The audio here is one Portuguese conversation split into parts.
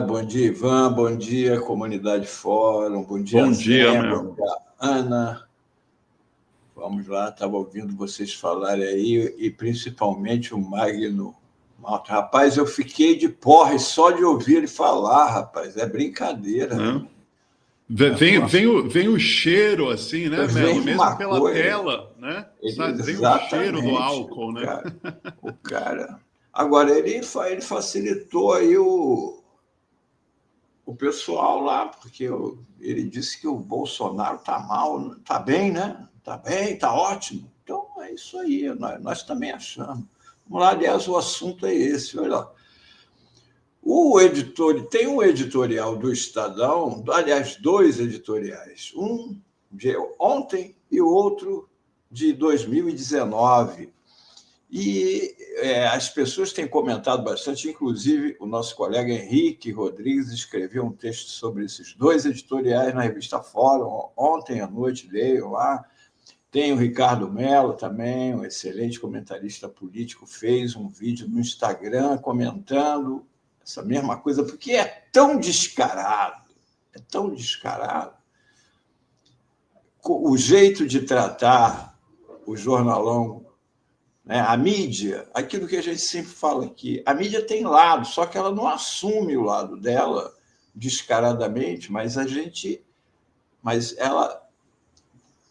bom dia, Ivan, bom dia, Comunidade Fórum, bom dia, Bom dia, Zé, meu. bom dia, Ana. Vamos lá, estava ouvindo vocês falarem aí, e principalmente o Magno Malta. Rapaz, eu fiquei de porre só de ouvir ele falar, rapaz, é brincadeira. Não. Vem o cheiro, assim, né, Vem Melo? Mesmo uma pela coisa, tela, né? Vem o cheiro do exatamente, álcool, né? o cara. Agora, ele facilitou aí o pessoal lá, porque ele disse que o Bolsonaro está mal, está bem, né? Está bem, está ótimo. Então, é isso aí, nós também achamos. Vamos lá, aliás, o assunto é esse, olha lá. Tem um editorial do Estadão, aliás, dois editoriais, um de ontem e o outro de 2019. E as pessoas têm comentado bastante, inclusive o nosso colega Henrique Rodrigues escreveu um texto sobre esses dois editoriais na revista Fórum, ontem à noite, leiam lá. Tem o Ricardo Mello também, um excelente comentarista político, fez um vídeo no Instagram comentando essa mesma coisa, porque é tão descarado, o jeito de tratar o jornalão, né? A mídia, aquilo que a gente sempre fala aqui, a mídia tem lado, só que ela não assume o lado dela descaradamente, mas ela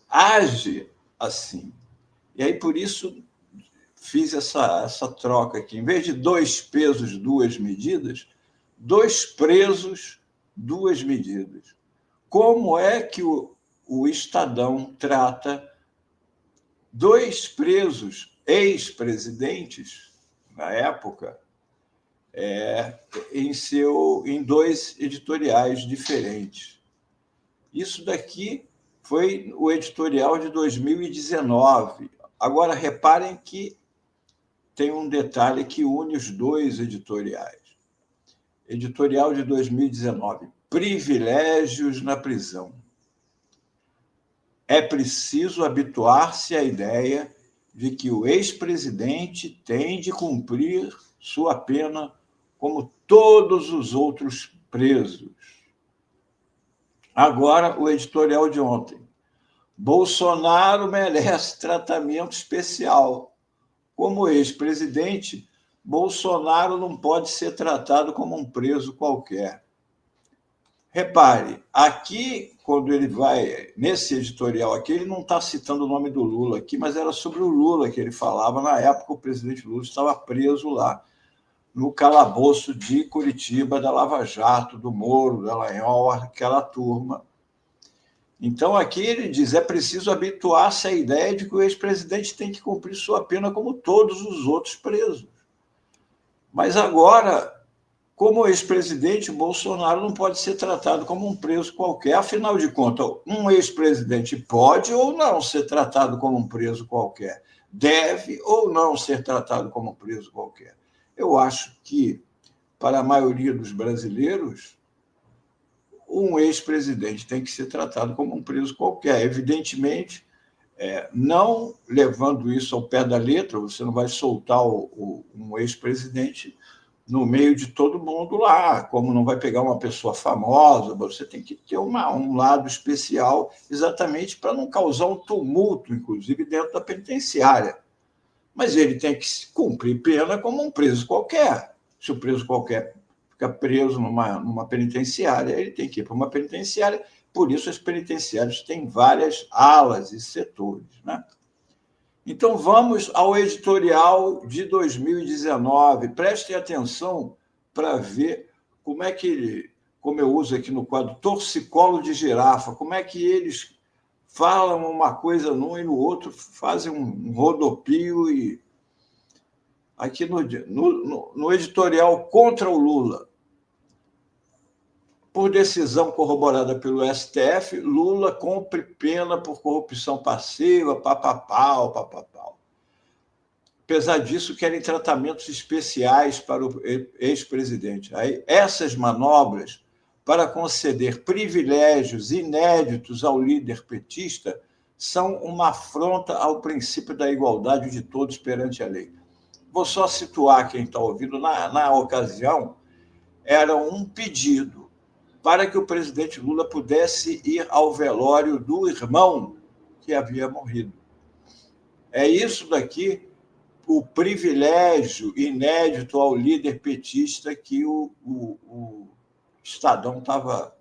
age assim. E aí, por isso, fiz essa troca aqui. Em vez de 2 pesos, 2 medidas, 2 presos, 2 medidas. Como é que o Estadão trata 2 presos, ex-presidentes, na época, em 2 editoriais diferentes? Isso daqui foi o editorial de 2019. Agora, reparem que tem um detalhe que une os 2 editoriais. Editorial de 2019, privilégios na prisão. É preciso habituar-se à ideia de que o ex-presidente tem de cumprir sua pena como todos os outros presos. Agora, o editorial de ontem. Bolsonaro merece tratamento especial. Como ex-presidente, Bolsonaro não pode ser tratado como um preso qualquer. Repare, aqui, quando ele vai, nesse editorial aqui, ele não está citando o nome do Lula aqui, mas era sobre o Lula que ele falava. Na época, o presidente Lula estava preso lá, no calabouço de Curitiba, da Lava Jato, do Moro, da Dallagnol, aquela turma. Então, aqui ele diz, é preciso habituar-se à ideia de que o ex-presidente tem que cumprir sua pena como todos os outros presos. Mas agora, como ex-presidente, Bolsonaro não pode ser tratado como um preso qualquer. Afinal de contas, um ex-presidente pode ou não ser tratado como um preso qualquer. Deve ou não ser tratado como um preso qualquer. Eu acho que, para a maioria dos brasileiros, um ex-presidente tem que ser tratado como um preso qualquer. Evidentemente, não levando isso ao pé da letra, você não vai soltar um ex-presidente no meio de todo mundo lá, como não vai pegar uma pessoa famosa, você tem que ter um lado especial, exatamente para não causar um tumulto, inclusive, dentro da penitenciária. Mas ele tem que cumprir pena como um preso qualquer. Se o preso qualquer fica preso numa penitenciária, ele tem que ir para uma penitenciária. Por isso, as penitenciárias têm várias alas e setores, né? Então, vamos ao editorial de 2019. Prestem atenção para ver como é que, como eu uso aqui no quadro, torcicolo de girafa, como é que eles falam uma coisa num e no outro, fazem um rodopio. E aqui no editorial contra o Lula, por decisão corroborada pelo STF, Lula cumpre pena por corrupção passiva, papapau, papapau. Apesar disso, querem tratamentos especiais para o ex-presidente. Aí, essas manobras para conceder privilégios inéditos ao líder petista são uma afronta ao princípio da igualdade de todos perante a lei. Vou só situar quem está ouvindo. Na ocasião, era um pedido para que o presidente Lula pudesse ir ao velório do irmão que havia morrido. É isso daqui o privilégio inédito ao líder petista que o Estadão estava...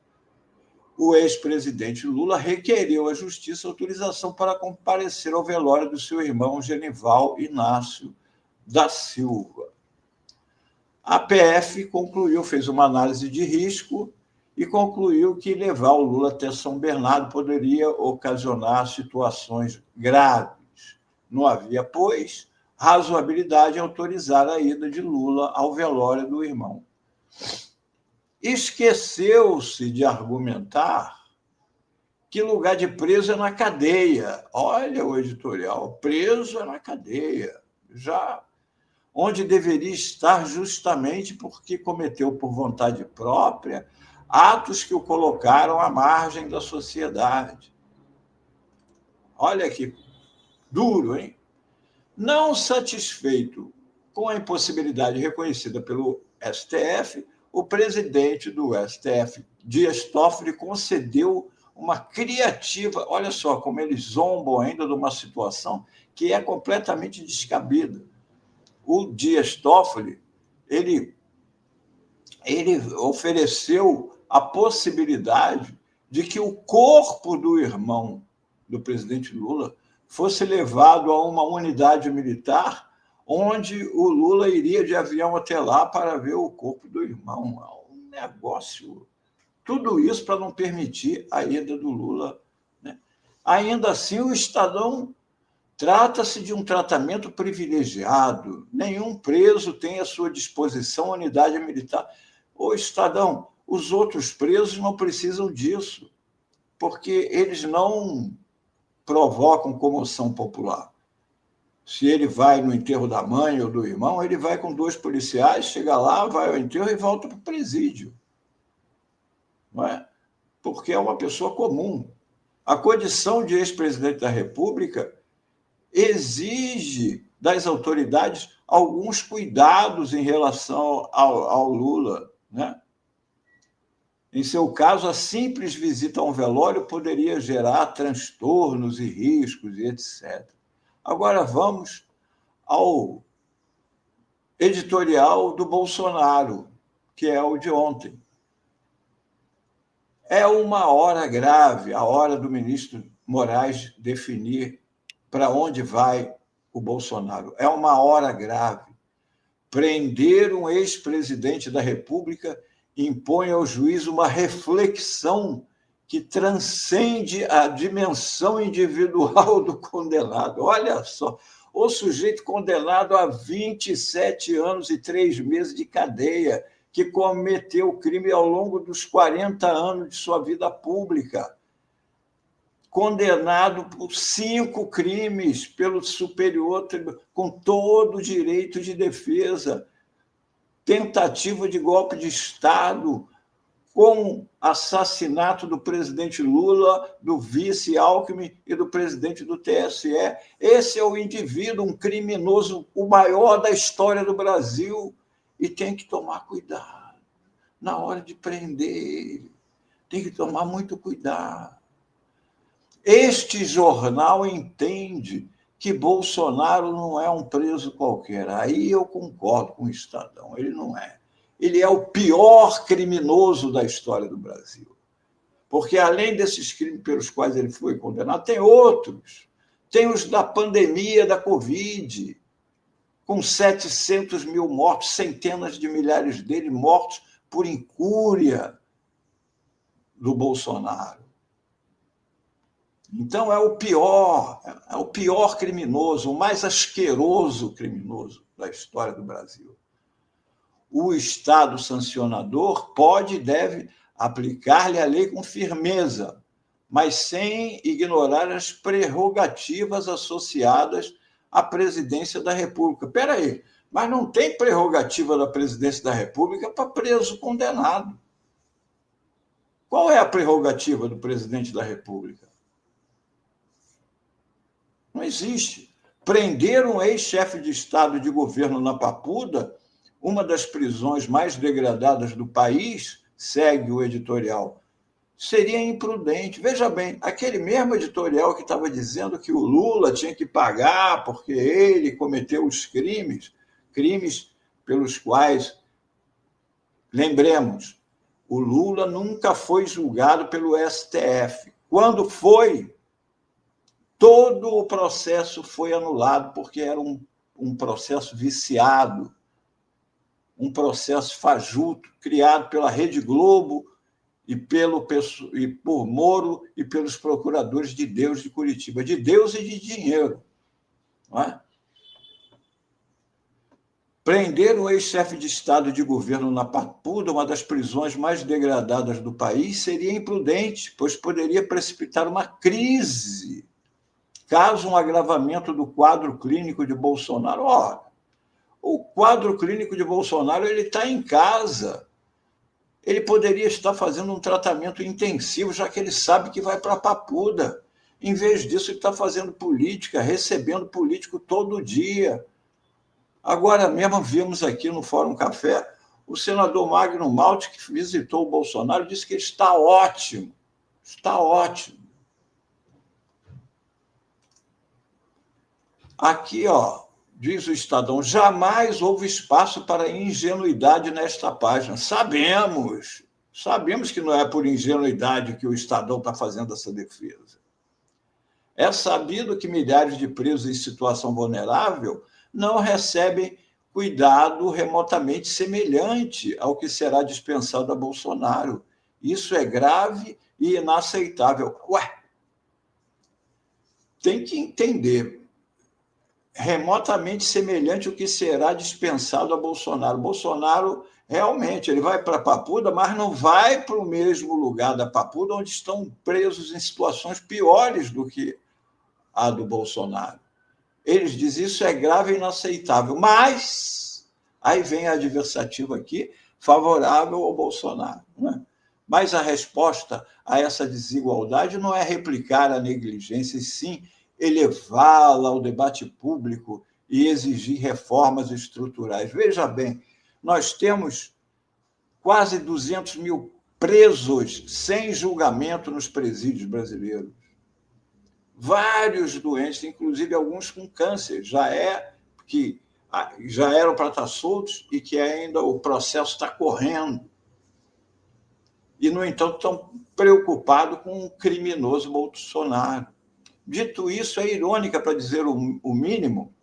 O ex-presidente Lula requereu à Justiça autorização para comparecer ao velório do seu irmão Genival Inácio da Silva. A PF concluiu, fez uma análise de risco e concluiu que levar o Lula até São Bernardo poderia ocasionar situações graves. Não havia, pois, razoabilidade em autorizar a ida de Lula ao velório do irmão. Esqueceu-se de argumentar que lugar de preso é na cadeia. Olha o editorial, preso é na cadeia, já onde deveria estar justamente porque cometeu por vontade própria atos que o colocaram à margem da sociedade. Olha que duro, hein? Não satisfeito com a impossibilidade reconhecida pelo STF, o presidente do STF, Dias Toffoli, concedeu uma criativa... Olha só como eles zombam ainda de uma situação que é completamente descabida. O Dias Toffoli, ele ofereceu a possibilidade de que o corpo do irmão do presidente Lula fosse levado a uma unidade militar onde o Lula iria de avião até lá para ver o corpo do irmão. É um negócio... Tudo isso para não permitir a ida do Lula, né? Ainda assim, o Estadão... Trata-se de um tratamento privilegiado. Nenhum preso tem à sua disposição unidade militar. Ô, Estadão, os outros presos não precisam disso, porque eles não provocam comoção popular. Se ele vai no enterro da mãe ou do irmão, ele vai com 2 policiais, chega lá, vai ao enterro e volta para o presídio. Não é? Porque é uma pessoa comum. A condição de ex-presidente da República exige das autoridades alguns cuidados em relação ao Lula, né? Em seu caso, a simples visita a um velório poderia gerar transtornos e riscos e etc. Agora vamos ao editorial do Bolsonaro, que é o de ontem. É uma hora grave, a hora do ministro Moraes definir para onde vai o Bolsonaro. É uma hora grave. Prender um ex-presidente da República impõe ao juiz uma reflexão que transcende a dimensão individual do condenado. Olha só, o sujeito condenado a 27 anos e 3 meses de cadeia, que cometeu crime ao longo dos 40 anos de sua vida pública, condenado por 5 crimes pelo Superior Tribunal, com todo o direito de defesa, tentativa de golpe de Estado, com assassinato do presidente Lula, do vice Alckmin e do presidente do TSE. Esse é o indivíduo, um criminoso, o maior da história do Brasil, e tem que tomar cuidado na hora de prender ele. Tem que tomar muito cuidado. Este jornal entende que Bolsonaro não é um preso qualquer. Aí eu concordo com o Estadão, ele não é. Ele é o pior criminoso da história do Brasil. Porque, além desses crimes pelos quais ele foi condenado, tem outros. Tem os da pandemia da Covid, com 700 mil mortos, centenas de milhares deles mortos por incúria do Bolsonaro. Então, é o pior criminoso, o mais asqueroso criminoso da história do Brasil. O Estado sancionador pode e deve aplicar-lhe a lei com firmeza, mas sem ignorar as prerrogativas associadas à presidência da República. Espera aí, mas não tem prerrogativa da presidência da República para preso condenado. Qual é a prerrogativa do presidente da República? Não existe. Prender um ex-chefe de Estado e de governo na Papuda, uma das prisões mais degradadas do país, segue o editorial, seria imprudente. Veja bem, aquele mesmo editorial que estava dizendo que o Lula tinha que pagar porque ele cometeu os crimes pelos quais, lembremos, o Lula nunca foi julgado pelo STF. Quando foi, todo o processo foi anulado porque era um processo viciado, um processo fajuto, criado pela Rede Globo e por Moro e pelos procuradores de Deus de Curitiba, de Deus e de dinheiro. Não é? Prender um ex-chefe de Estado e de governo na Papuda, uma das prisões mais degradadas do país, seria imprudente, pois poderia precipitar uma crise, caso um agravamento do quadro clínico de Bolsonaro. Ora, o quadro clínico de Bolsonaro está em casa. Ele poderia estar fazendo um tratamento intensivo, já que ele sabe que vai para a Papuda. Em vez disso, ele está fazendo política, recebendo político todo dia. Agora mesmo vimos aqui no Fórum Café o senador Magno Malta, que visitou o Bolsonaro, disse que ele está ótimo. Está ótimo. Aqui, diz o Estadão, jamais houve espaço para ingenuidade nesta página. Sabemos que não é por ingenuidade que o Estadão está fazendo essa defesa. É sabido que milhares de presos em situação vulnerável não recebem cuidado remotamente semelhante ao que será dispensado a Bolsonaro. Isso é grave e inaceitável. Tem que entender. Remotamente semelhante ao que será dispensado a Bolsonaro. Bolsonaro, realmente, ele vai para a Papuda, mas não vai para o mesmo lugar da Papuda, onde estão presos em situações piores do que a do Bolsonaro. Eles dizem isso é grave e inaceitável, mas aí vem a adversativa aqui, favorável ao Bolsonaro. Né? Mas a resposta a essa desigualdade não é replicar a negligência, e sim elevá-la ao debate público e exigir reformas estruturais. Veja bem, nós temos quase 200 mil presos sem julgamento nos presídios brasileiros. Vários doentes, inclusive alguns com câncer, já eram para estar soltos e que ainda o processo está correndo. E, no entanto, estão preocupados com o criminoso Bolsonaro. Dito isso, é irônica, para dizer o mínimo,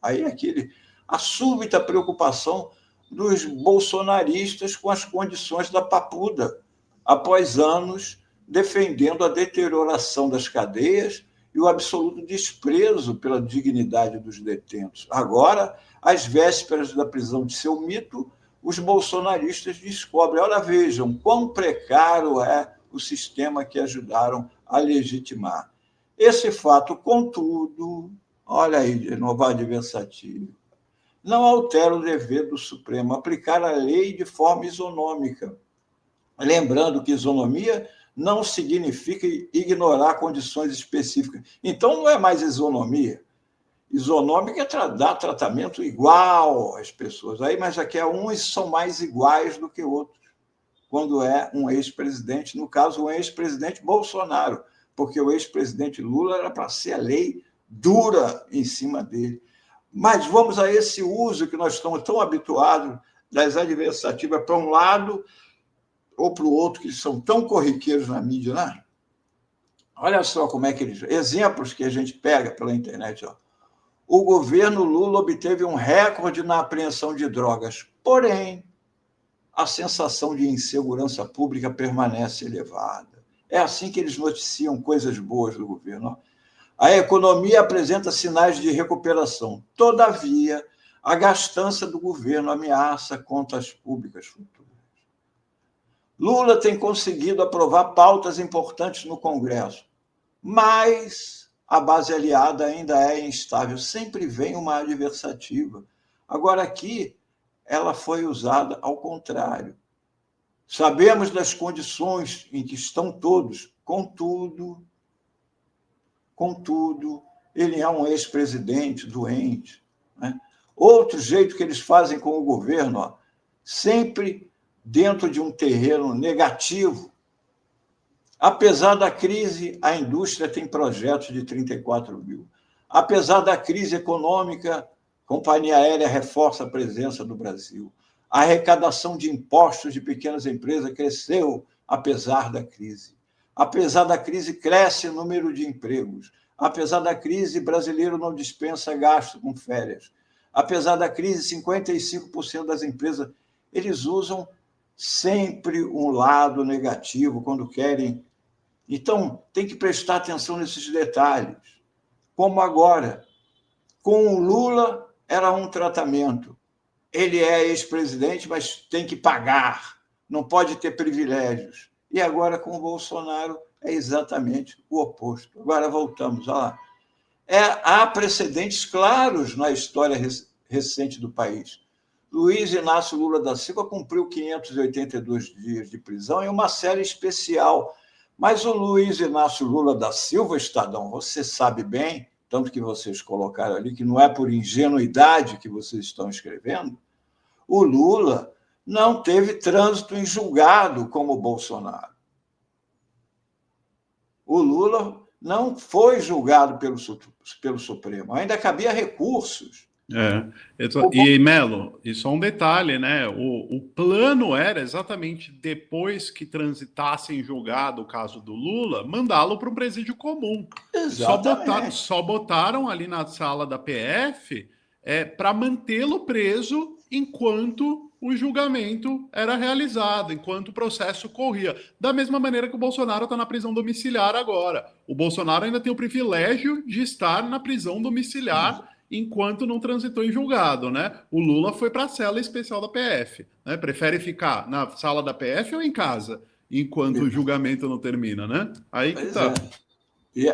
a súbita preocupação dos bolsonaristas com as condições da Papuda, após anos defendendo a deterioração das cadeias e o absoluto desprezo pela dignidade dos detentos. Agora, às vésperas da prisão de seu mito, os bolsonaristas descobrem, olha, vejam, quão precário é o sistema que ajudaram a legitimar. Esse fato, contudo, olha aí, de novo adversativo, não altera o dever do Supremo aplicar a lei de forma isonômica. Lembrando que isonomia não significa ignorar condições específicas. Então, não é mais isonomia. Isonômica é dar tratamento igual às pessoas. Mas aqui uns são mais iguais do que outros, quando é um ex-presidente, no caso, o ex-presidente Bolsonaro, porque o ex-presidente Lula era para ser a lei dura em cima dele. Mas vamos a esse uso que nós estamos tão habituados das adversativas para um lado ou para o outro, que são tão corriqueiros na mídia, né? Olha só como é que eles... Exemplos que a gente pega pela internet. O governo Lula obteve um recorde na apreensão de drogas, porém, a sensação de insegurança pública permanece elevada. É assim que eles noticiam coisas boas do governo. A economia apresenta sinais de recuperação. Todavia, a gastança do governo ameaça contas públicas futuras. Lula tem conseguido aprovar pautas importantes no Congresso, mas a base aliada ainda é instável. Sempre vem uma adversativa. Agora, aqui, ela foi usada ao contrário. Sabemos das condições em que estão todos, contudo, ele é um ex-presidente doente. Né? Outro jeito que eles fazem com o governo, sempre dentro de um terreno negativo. Apesar da crise, a indústria tem projetos de 34 mil. Apesar da crise econômica, a companhia aérea reforça a presença do Brasil. A arrecadação de impostos de pequenas empresas cresceu, apesar da crise. Apesar da crise, cresce o número de empregos. Apesar da crise, brasileiro não dispensa gasto com férias. Apesar da crise, 55% das empresas eles usam sempre um lado negativo quando querem. Então, tem que prestar atenção nesses detalhes. Como agora, com o Lula era um tratamento. Ele é ex-presidente, mas tem que pagar, não pode ter privilégios. E agora, com o Bolsonaro, é exatamente o oposto. Agora voltamos lá. Há precedentes claros na história recente do país. Luiz Inácio Lula da Silva cumpriu 582 dias de prisão em uma série especial. Mas o Luiz Inácio Lula da Silva, Estadão, você sabe bem, tanto que vocês colocaram ali, que não é por ingenuidade que vocês estão escrevendo, o Lula não teve trânsito em julgado como o Bolsonaro. O Lula não foi julgado pelo Supremo, ainda cabia recursos. E, Melo, e só um detalhe, né? O plano era exatamente depois que transitasse em julgado o caso do Lula, mandá-lo para um presídio comum. Só botaram ali na sala da PF para mantê-lo preso enquanto o julgamento era realizado, enquanto o processo corria. Da mesma maneira que o Bolsonaro está na prisão domiciliar agora. O Bolsonaro ainda tem o privilégio de estar na prisão domiciliar enquanto não transitou em julgado, né? O Lula foi para a cela especial da PF, né? Prefere ficar na sala da PF ou em casa, enquanto o julgamento não termina, né? Aí que tá.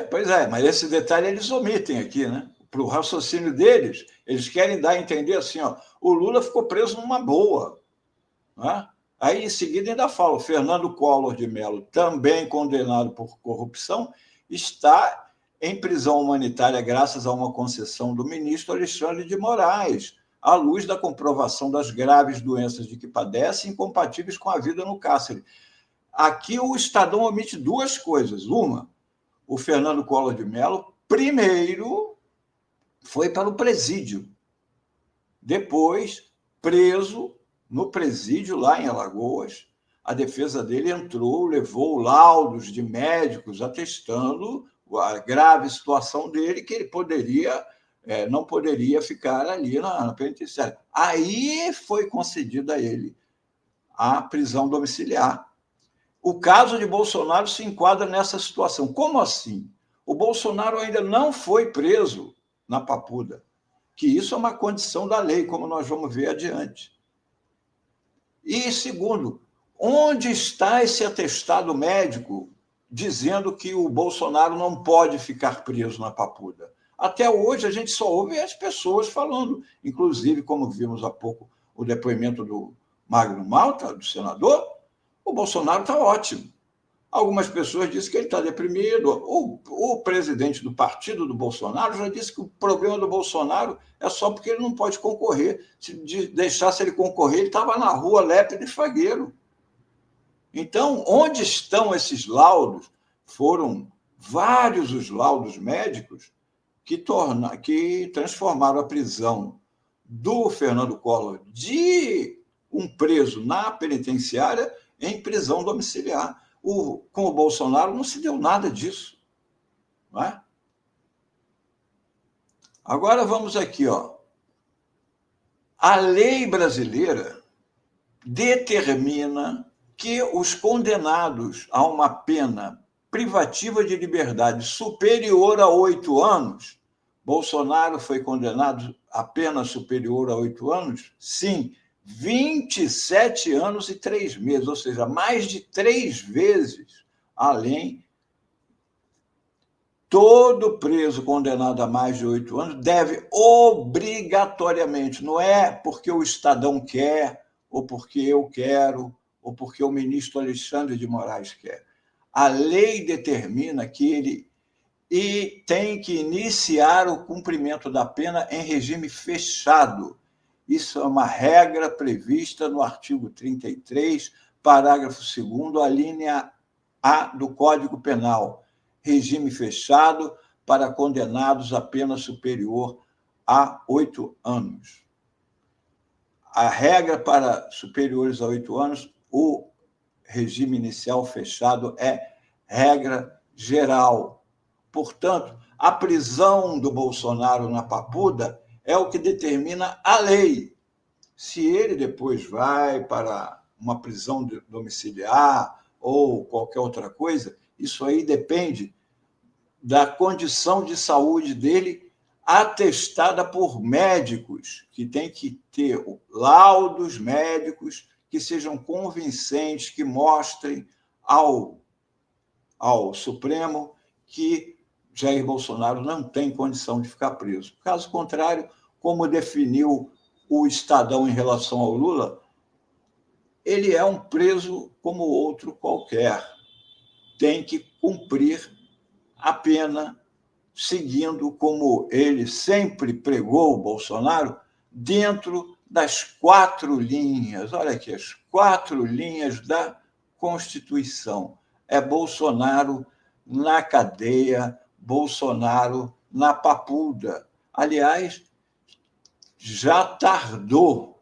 Pois é, mas esse detalhe eles omitem aqui, né? Para o raciocínio deles, eles querem dar a entender assim, ó, o Lula ficou preso numa boa, né? Aí, em seguida, ainda fala, o Fernando Collor de Mello, também condenado por corrupção, está em prisão humanitária graças a uma concessão do ministro Alexandre de Moraes, à luz da comprovação das graves doenças de que padece, incompatíveis com a vida no cárcere. Aqui o Estadão omite duas coisas. Uma, o Fernando Collor de Mello, primeiro, foi para o presídio. Depois, preso no presídio lá em Alagoas, a defesa dele entrou, levou laudos de médicos atestando a grave situação dele, que ele não poderia ficar ali na penitenciária. Aí foi concedida a ele a prisão domiciliar. O caso de Bolsonaro se enquadra nessa situação. Como assim? O Bolsonaro ainda não foi preso na Papuda, que isso é uma condição da lei, como nós vamos ver adiante. E, segundo, onde está esse atestado médico dizendo que o Bolsonaro não pode ficar preso na Papuda? Até hoje a gente só ouve as pessoas falando, inclusive, como vimos há pouco, o depoimento do Magno Malta, do senador, o Bolsonaro está ótimo. Algumas pessoas dizem que ele está deprimido. O presidente do partido do Bolsonaro já disse que o problema do Bolsonaro é só porque ele não pode concorrer. Se deixasse ele concorrer, ele estava na rua lépido e fagueiro. Então, onde estão esses laudos? Foram vários os laudos médicos que transformaram a prisão do Fernando Collor de um preso na penitenciária em prisão domiciliar. Com o Bolsonaro não se deu nada disso. Não é? Agora vamos aqui, ó. A lei brasileira determina que os condenados a uma pena privativa de liberdade superior a 8 anos, Bolsonaro foi condenado a pena superior a 8 anos? Sim, 27 anos e 3 meses, ou seja, mais de 3 vezes além. Todo preso condenado a mais de 8 anos deve obrigatoriamente, não é porque o Estadão quer, ou porque eu quero, ou porque o ministro Alexandre de Moraes quer. A lei determina que ele tem que iniciar o cumprimento da pena em regime fechado. Isso é uma regra prevista no artigo 33, parágrafo 2º, a linha A do Código Penal. Regime fechado para condenados a pena superior a 8 anos. A regra para superiores a 8 anos, o regime inicial fechado é regra geral. Portanto, a prisão do Bolsonaro na Papuda é o que determina a lei. Se ele depois vai para uma prisão domiciliar ou qualquer outra coisa, isso aí depende da condição de saúde dele atestada por médicos, que tem que ter laudos médicos que sejam convincentes, que mostrem ao Supremo que Jair Bolsonaro não tem condição de ficar preso. Caso contrário, como definiu o Estadão em relação ao Lula, ele é um preso como outro qualquer. Tem que cumprir a pena, seguindo, como ele sempre pregou, Bolsonaro, dentro das 4 linhas. Olha aqui, as 4 linhas da Constituição. É Bolsonaro na cadeia, Bolsonaro na Papuda. Aliás, já tardou.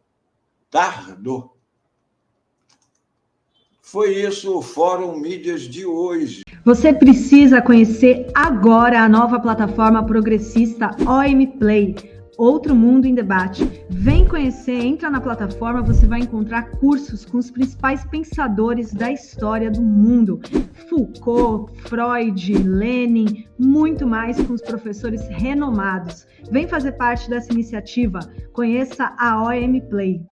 Foi isso o Fórum Mídias de hoje. Você precisa conhecer agora a nova plataforma progressista OM Play, Outro Mundo em Debate. Vem conhecer, entra na plataforma, você vai encontrar cursos com os principais pensadores da história do mundo. Foucault, Freud, Lenin, muito mais com os professores renomados. Vem fazer parte dessa iniciativa, conheça a OM Play.